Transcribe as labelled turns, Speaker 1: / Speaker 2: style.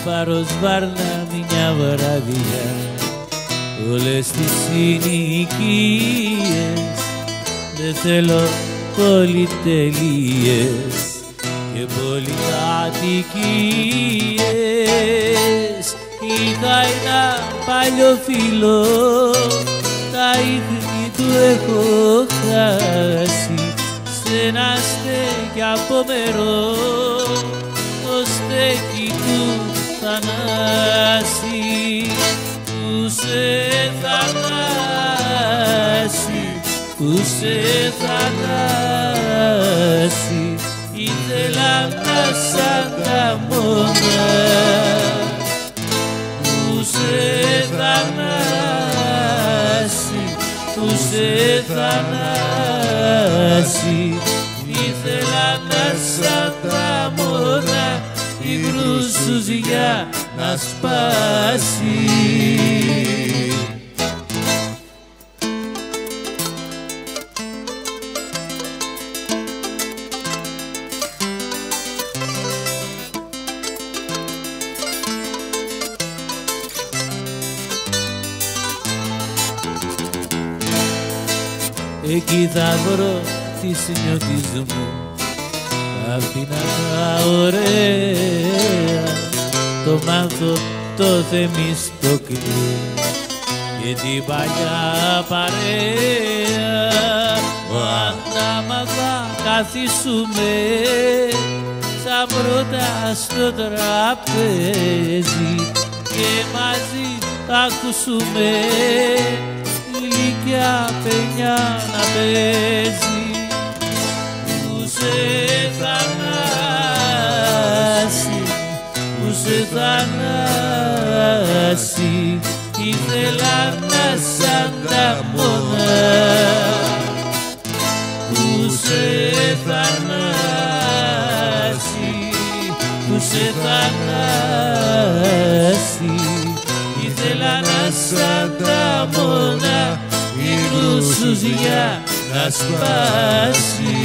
Speaker 1: Πάρω σβάρνα μια βραδιά όλες τις συνοικίες. Δεν θέλω πολυτελείες και πολυκατοικίες. Είχα ένα παλιό φίλο, τα ίχνη του έχω χάσει σε ένα στέκι απομερό, το στέκι του Θανάση, που σε Θανάση, που σε Θανάση, ήθελα να σ' ανταμώνα. Που σε Θανάση, που σε Θανάση, ήθελα να σ' ανταμώνα, η βρουσουζιά να σπάσει. Εκεί θα βρω τις νιώτης μου, αυτήν τα ωραία, το μάνθο, το Θεμιστοκλή και την παλιά παρέα. Άμα θα καθίσουμε σαν πρώτα στο τραπέζι και μαζί θα ακούσουμε ηλικιά παινιά να παίζει. Που σε Θανάση, που σε Θανάση, ήθελα να σ' ανταμώνα. Που σε Θανάση, που σε Θανάση, ήθελα να σ' ανταμώνα, η βρουσουζιά να σπάσει.